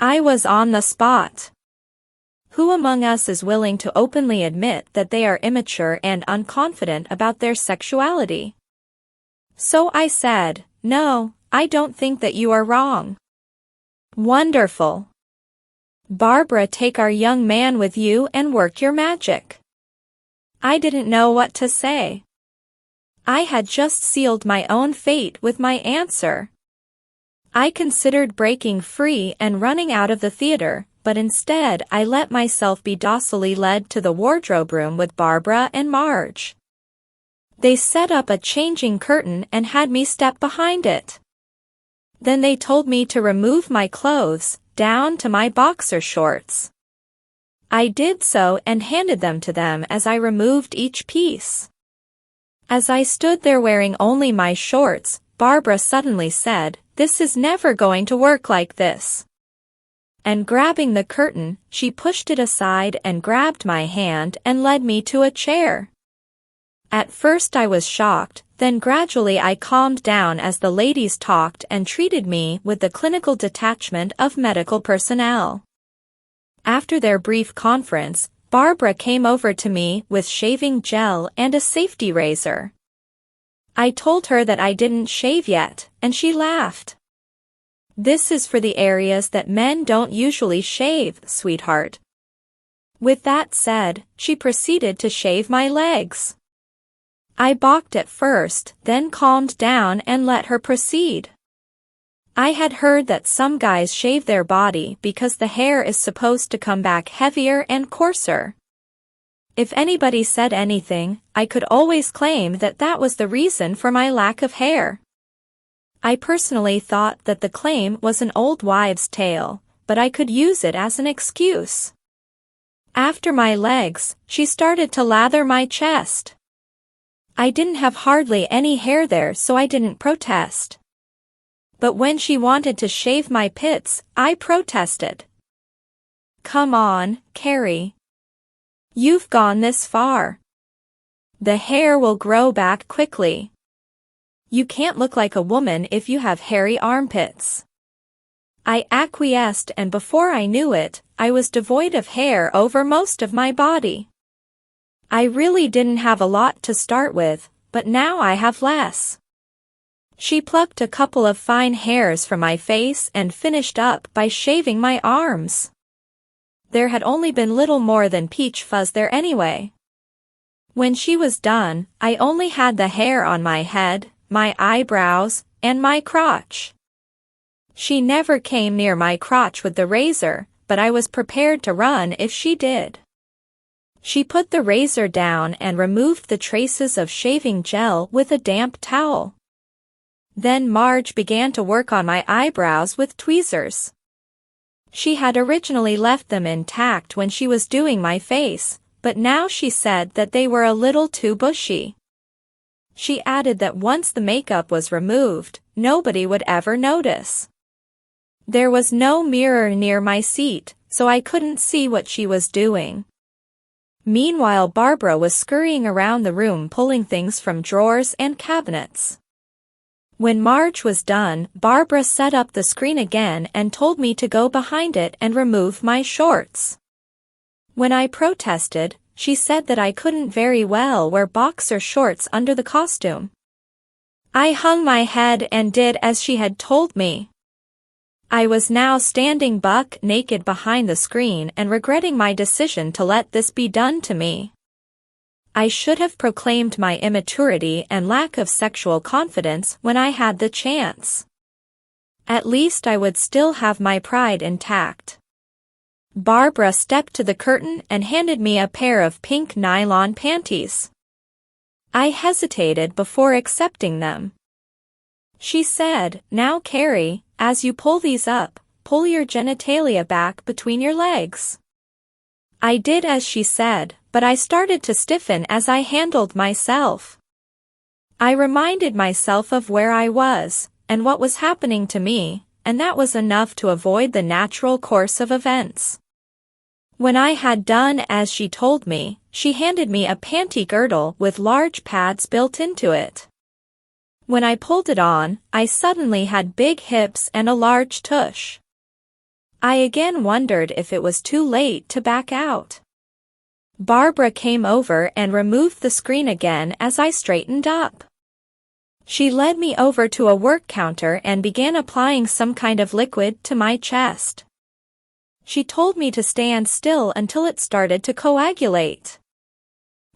I was on the spot. Who among us is willing to openly admit that they are immature and unconfident about their sexuality? So I said, "No, I don't think that you are wrong." "Wonderful. Barbara, take our young man with you and work your magic." I didn't know what to say. I had just sealed my own fate with my answer. I considered breaking free and running out of the theater, but instead I let myself be docilely led to the wardrobe room with Barbara and Marge. They set up a changing curtain and had me step behind it. Then they told me to remove my clothes, down to my boxer shorts. I did so and handed them to them as I removed each piece. As I stood there wearing only my shorts, Barbara suddenly said, "This is never going to work like this." And grabbing the curtain, she pushed it aside and grabbed my hand and led me to a chair. At first I was shocked, then gradually I calmed down as the ladies talked and treated me with the clinical detachment of medical personnel. After their brief conference, Barbara came over to me with shaving gel and a safety razor. I told her that I didn't shave yet, and she laughed. "This is for the areas that men don't usually shave, sweetheart." With that said, she proceeded to shave my legs. I balked at first, then calmed down and let her proceed. I had heard that some guys shave their body because the hair is supposed to come back heavier and coarser. If anybody said anything, I could always claim that that was the reason for my lack of hair. I personally thought that the claim was an old wives' tale, but I could use it as an excuse. After my legs, she started to lather my chest. I didn't have hardly any hair there, so I didn't protest. But when she wanted to shave my pits, I protested. "Come on, Carrie. You've gone this far. The hair will grow back quickly. You can't look like a woman if you have hairy armpits." I acquiesced, and before I knew it, I was devoid of hair over most of my body. I really didn't have a lot to start with, but now I have less. She plucked a couple of fine hairs from my face and finished up by shaving my arms. There had only been little more than peach fuzz there anyway. When she was done, I only had the hair on my head, my eyebrows, and my crotch. She never came near my crotch with the razor, but I was prepared to run if she did. She put the razor down and removed the traces of shaving gel with a damp towel. Then Marge began to work on my eyebrows with tweezers. She had originally left them intact when she was doing my face, but now she said that they were a little too bushy. She added that once the makeup was removed, nobody would ever notice. There was no mirror near my seat, so I couldn't see what she was doing. Meanwhile, Barbara was scurrying around the room pulling things from drawers and cabinets. When Marge was done, Barbara set up the screen again and told me to go behind it and remove my shorts. When I protested, she said that I couldn't very well wear boxer shorts under the costume. I hung my head and did as she had told me. I was now standing buck naked behind the screen and regretting my decision to let this be done to me. I should have proclaimed my immaturity and lack of sexual confidence when I had the chance. At least I would still have my pride intact. Barbara stepped to the curtain and handed me a pair of pink nylon panties. I hesitated before accepting them. She said, "Now Carrie, as you pull these up, pull your genitalia back between your legs." I did as she said, but I started to stiffen as I handled myself. I reminded myself of where I was, and what was happening to me, and that was enough to avoid the natural course of events. When I had done as she told me, she handed me a panty girdle with large pads built into it. When I pulled it on, I suddenly had big hips and a large tush. I again wondered if it was too late to back out. Barbara came over and removed the screen again as I straightened up. She led me over to a work counter and began applying some kind of liquid to my chest. She told me to stand still until it started to coagulate.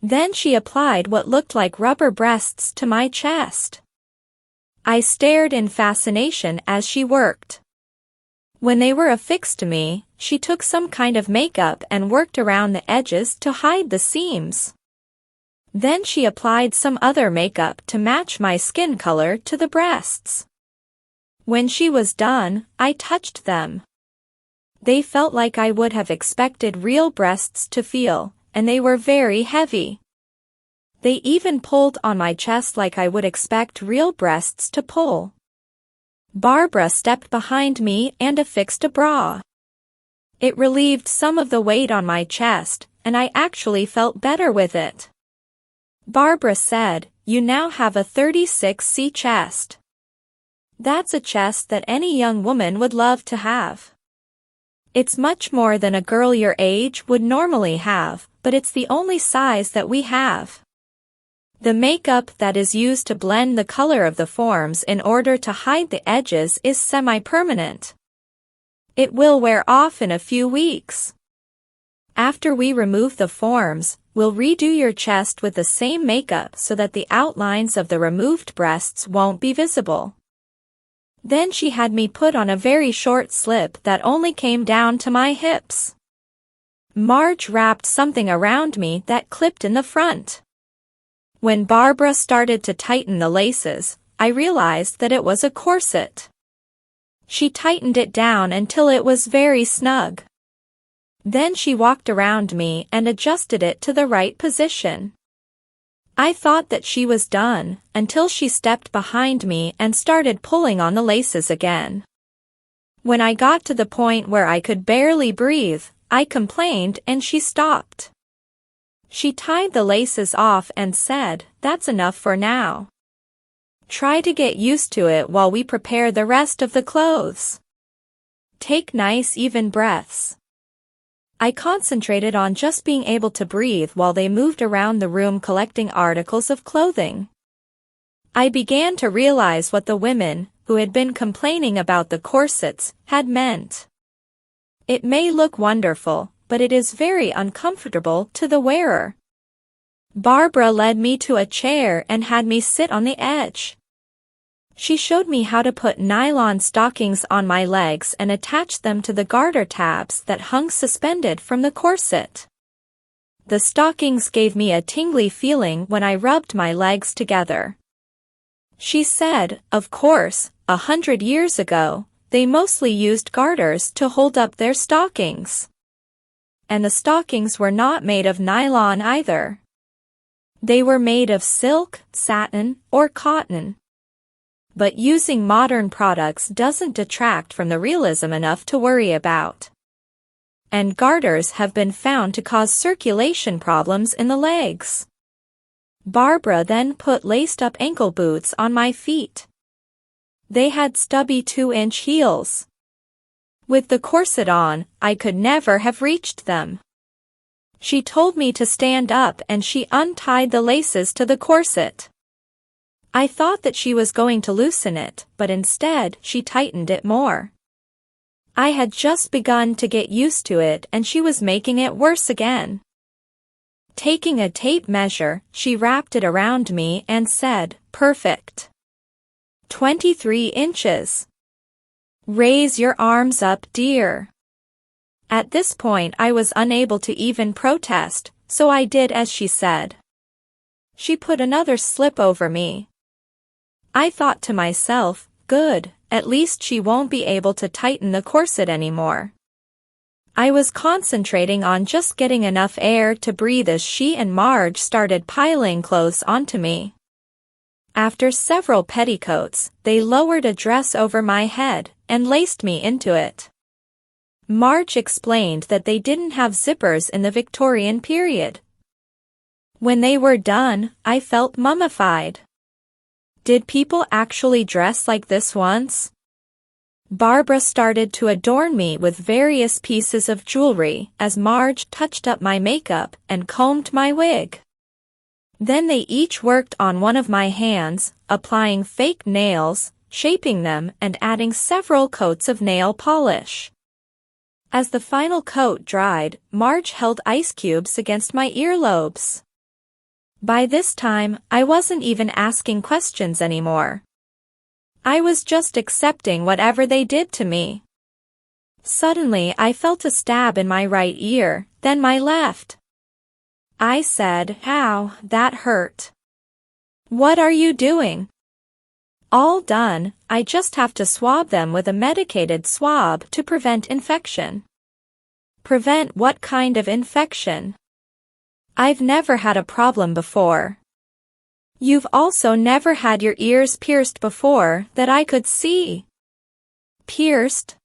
Then she applied what looked like rubber breasts to my chest. I stared in fascination as she worked. When they were affixed to me, she took some kind of makeup and worked around the edges to hide the seams. Then she applied some other makeup to match my skin color to the breasts. When she was done, I touched them. They felt like I would have expected real breasts to feel, and they were very heavy. They even pulled on my chest like I would expect real breasts to pull. Barbara stepped behind me and affixed a bra. It relieved some of the weight on my chest, and I actually felt better with it. Barbara said, "You now have a 36C chest. That's a chest that any young woman would love to have. It's much more than a girl your age would normally have, but it's the only size that we have. The makeup that is used to blend the color of the forms in order to hide the edges is semi-permanent. It will wear off in a few weeks. After we remove the forms, we'll redo your chest with the same makeup so that the outlines of the removed breasts won't be visible." Then she had me put on a very short slip that only came down to my hips. Marge wrapped something around me that clipped in the front. When Barbara started to tighten the laces, I realized that it was a corset. She tightened it down until it was very snug. Then she walked around me and adjusted it to the right position. I thought that she was done, until she stepped behind me and started pulling on the laces again. When I got to the point where I could barely breathe, I complained and she stopped. She tied the laces off and said, "That's enough for now. Try to get used to it while we prepare the rest of the clothes. Take nice even breaths." I concentrated on just being able to breathe while they moved around the room collecting articles of clothing. I began to realize what the women, who had been complaining about the corsets, had meant. It may look wonderful, but it is very uncomfortable to the wearer. Barbara led me to a chair and had me sit on the edge. She showed me how to put nylon stockings on my legs and attach them to the garter tabs that hung suspended from the corset. The stockings gave me a tingly feeling when I rubbed my legs together. She said, of course, 100 years ago, they mostly used garters to hold up their stockings. And the stockings were not made of nylon either. They were made of silk, satin, or cotton. But using modern products doesn't detract from the realism enough to worry about. And garters have been found to cause circulation problems in the legs. Barbara then put laced-up ankle boots on my feet. They had stubby 2-inch heels. With the corset on, I could never have reached them. She told me to stand up and she untied the laces to the corset. I thought that she was going to loosen it, but instead she tightened it more. I had just begun to get used to it and she was making it worse again. Taking a tape measure, she wrapped it around me and said, "Perfect. 23 inches. Raise your arms up, dear." At this point I was unable to even protest, so I did as she said. She put another slip over me. I thought to myself, good, at least she won't be able to tighten the corset anymore. I was concentrating on just getting enough air to breathe as she and Marge started piling clothes onto me. After several petticoats, they lowered a dress over my head and laced me into it. Marge explained that they didn't have zippers in the Victorian period. When they were done, I felt mummified. Did people actually dress like this once? Barbara started to adorn me with various pieces of jewelry as Marge touched up my makeup and combed my wig. Then they each worked on one of my hands, applying fake nails, shaping them and adding several coats of nail polish. As the final coat dried, Marge held ice cubes against my earlobes. By this time, I wasn't even asking questions anymore. I was just accepting whatever they did to me. Suddenly I felt a stab in my right ear, then my left. I said, "Ow, that hurt." "What are you doing?" "All done, I just have to swab them with a medicated swab to prevent infection." "Prevent what kind of infection?" "I've never had a problem before." "You've also never had your ears pierced before that I could see." "Pierced?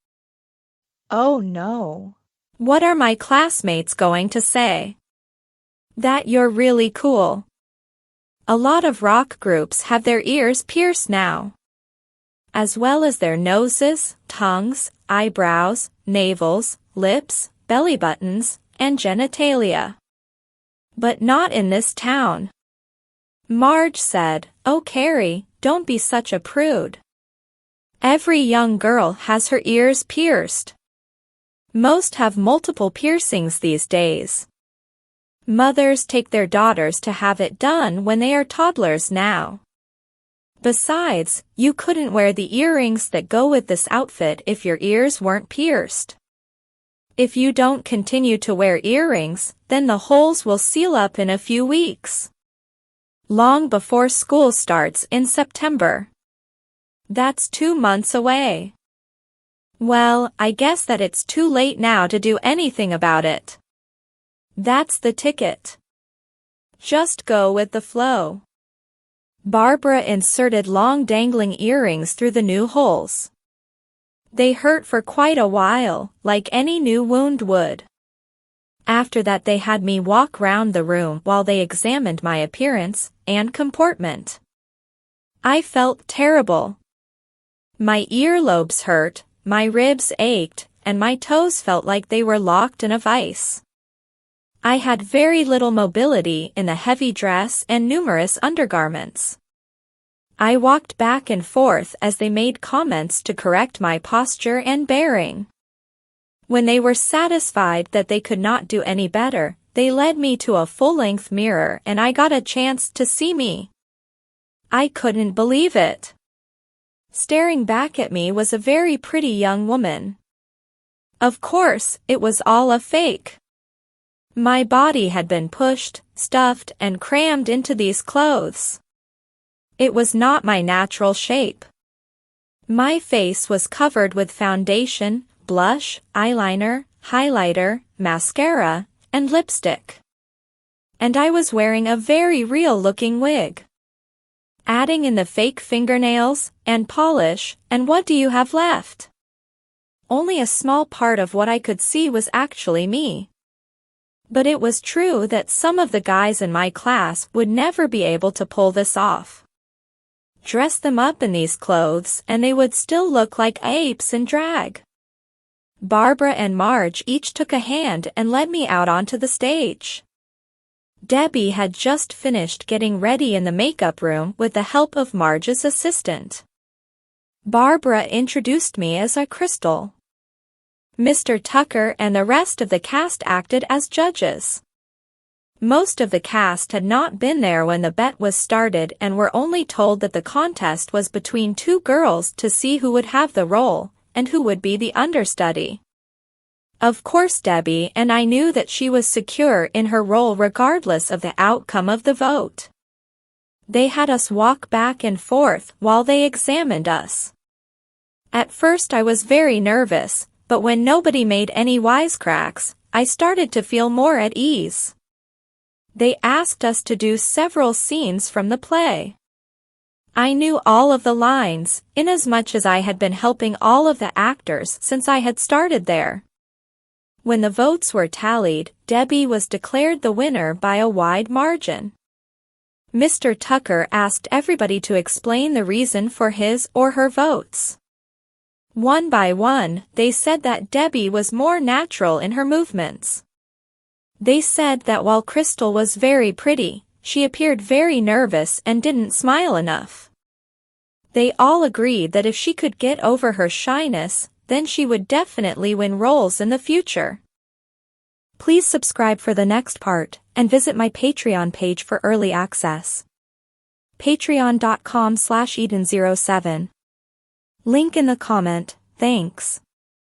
Oh no. What are my classmates going to say?" "That you're really cool." A lot of rock groups have their ears pierced now, as well as their noses, tongues, eyebrows, navels, lips, belly buttons, and genitalia. But not in this town. Marge said, "Oh Carrie, don't be such a prude. Every young girl has her ears pierced. Most have multiple piercings these days. Mothers take their daughters to have it done when they are toddlers now. Besides, you couldn't wear the earrings that go with this outfit if your ears weren't pierced. If you don't continue to wear earrings, then the holes will seal up in a few weeks. Long before school starts in September. That's 2 months away. Well, I guess that it's too late now to do anything about it. That's the ticket. Just go with the flow." Barbara inserted long dangling earrings through the new holes. They hurt for quite a while, like any new wound would. After that they had me walk round the room while they examined my appearance and comportment. I felt terrible. My earlobes hurt, my ribs ached, and my toes felt like they were locked in a vice. I had very little mobility in the heavy dress and numerous undergarments. I walked back and forth as they made comments to correct my posture and bearing. When they were satisfied that they could not do any better, they led me to a full-length mirror and I got a chance to see me. I couldn't believe it. Staring back at me was a very pretty young woman. Of course, it was all a fake. My body had been pushed, stuffed, and crammed into these clothes. It was not my natural shape. My face was covered with foundation, blush, eyeliner, highlighter, mascara, and lipstick. And I was wearing a very real-looking wig. Adding in the fake fingernails and polish, and what do you have left? Only a small part of what I could see was actually me. But it was true that some of the guys in my class would never be able to pull this off. Dress them up in these clothes and they would still look like apes in drag. Barbara and Marge each took a hand and led me out onto the stage. Debbie had just finished getting ready in the makeup room with the help of Marge's assistant. Barbara introduced me as a Crystal. Mr. Tucker and the rest of the cast acted as judges. Most of the cast had not been there when the bet was started and were only told that the contest was between 2 girls to see who would have the role and who would be the understudy. Of course Debbie and I knew that she was secure in her role regardless of the outcome of the vote. They had us walk back and forth while they examined us. At first I was very nervous, but when nobody made any wisecracks, I started to feel more at ease. They asked us to do several scenes from the play. I knew all of the lines, inasmuch as I had been helping all of the actors since I had started there. When the votes were tallied, Debbie was declared the winner by a wide margin. Mr. Tucker asked everybody to explain the reason for his or her votes. One by one, they said that Debbie was more natural in her movements. They said that while Crystal was very pretty, she appeared very nervous and didn't smile enough. They all agreed that if she could get over her shyness, then she would definitely win roles in the future. Please subscribe for the next part, and visit my Patreon page for early access. Patreon.com/Eden07. Link in the comment. Thanks.